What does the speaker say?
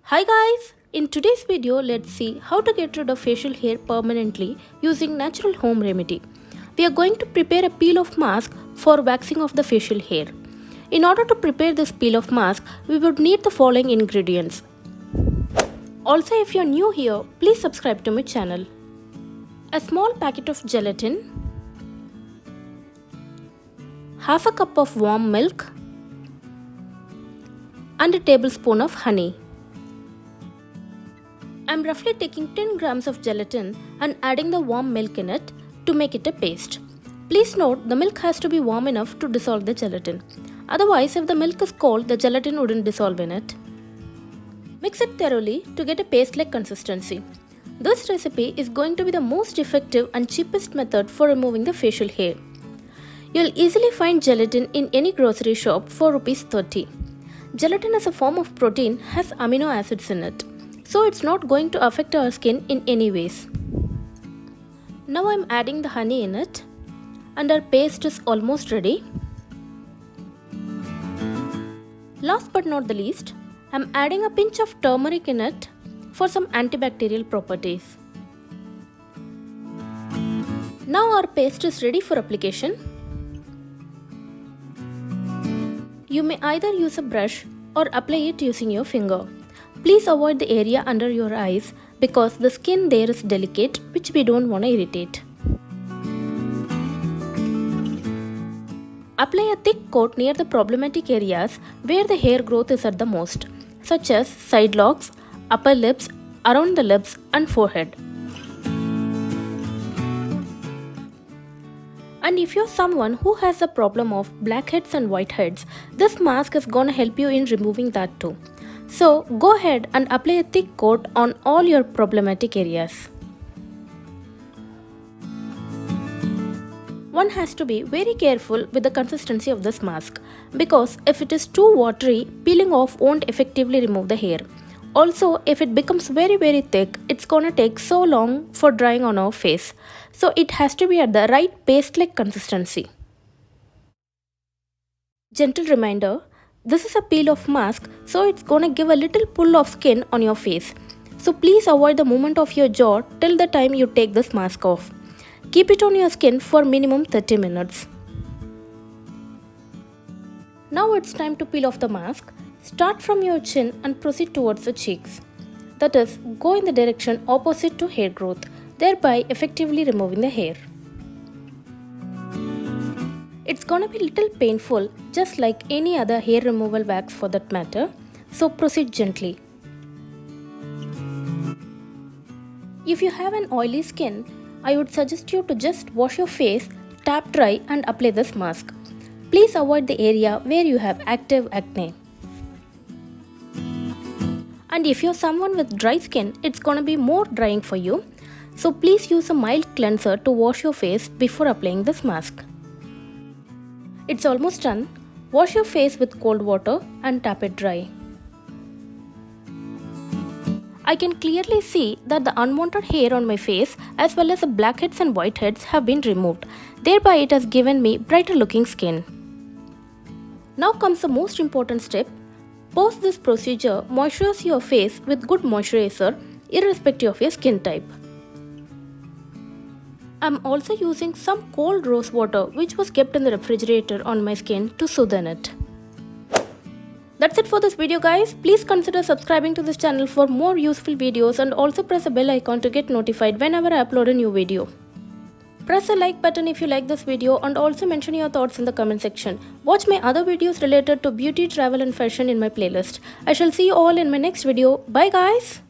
Hi guys! In today's video, let's see how to get rid of facial hair permanently using natural home remedy. We are going to prepare a peel-off mask for waxing of the facial hair. In order to prepare this peel-off mask, we would need the following ingredients. Also, if you are new here, please subscribe to my channel. A small packet of gelatin, half a cup of warm milk, and a tablespoon of honey. I am roughly taking 10 grams of gelatin and adding the warm milk in it to make it a paste. Please note the milk has to be warm enough to dissolve the gelatin. Otherwise, if the milk is cold, the gelatin wouldn't dissolve in it. Mix it thoroughly to get a paste-like consistency. This recipe is going to be the most effective and cheapest method for removing the facial hair. You'll easily find gelatin in any grocery shop for ₹30. Gelatin as a form of protein has amino acids in it, so it's not going to affect our skin in any ways. Now I'm adding the honey in it and our paste is almost ready. Last but not the least, I'm adding a pinch of turmeric in it for some antibacterial properties. Now our paste is ready for application. You may either use a brush or apply it using your finger. Please avoid the area under your eyes because the skin there is delicate, which we don't want to irritate. Apply a thick coat near the problematic areas where the hair growth is at the most, such as side locks, upper lips, around the lips and forehead. And if you're someone who has a problem of blackheads and whiteheads, this mask is gonna help you in removing that too. So go ahead and apply a thick coat on all your problematic areas. One has to be very careful with the consistency of this mask because if it is too watery, peeling off won't effectively remove the hair. Also, if it becomes very thick, it's gonna take so long for drying on our face. So it has to be at the right paste-like consistency. Gentle reminder, this is a peel-off mask, so it's gonna give a little pull of skin on your face. So please avoid the movement of your jaw till the time you take this mask off. Keep it on your skin for minimum 30 minutes. Now it's time to peel off the mask. Start from your chin and proceed towards the cheeks. That is, go in the direction opposite to hair growth, thereby effectively removing the hair. It's gonna be a little painful, just like any other hair removal wax for that matter, so proceed gently. If you have an oily skin, I would suggest you to just wash your face, tap dry and apply this mask. Please avoid the area where you have active acne. And if you're someone with dry skin, it's gonna be more drying for you. So please use a mild cleanser to wash your face before applying this mask. It's almost done. Wash your face with cold water and tap it dry. I can clearly see that the unwanted hair on my face as well as the blackheads and whiteheads have been removed. Thereby it has given me brighter looking skin. Now comes the most important step. Post this procedure, moisturize your face with good moisturizer irrespective of your skin type. I'm also using some cold rose water which was kept in the refrigerator on my skin to soothe it. That's it for this video guys. Please consider subscribing to this channel for more useful videos and also press the bell icon to get notified whenever I upload a new video. Press the like button if you like this video and also mention your thoughts in the comment section. Watch my other videos related to beauty, travel and fashion in my playlist. I shall see you all in my next video. Bye guys!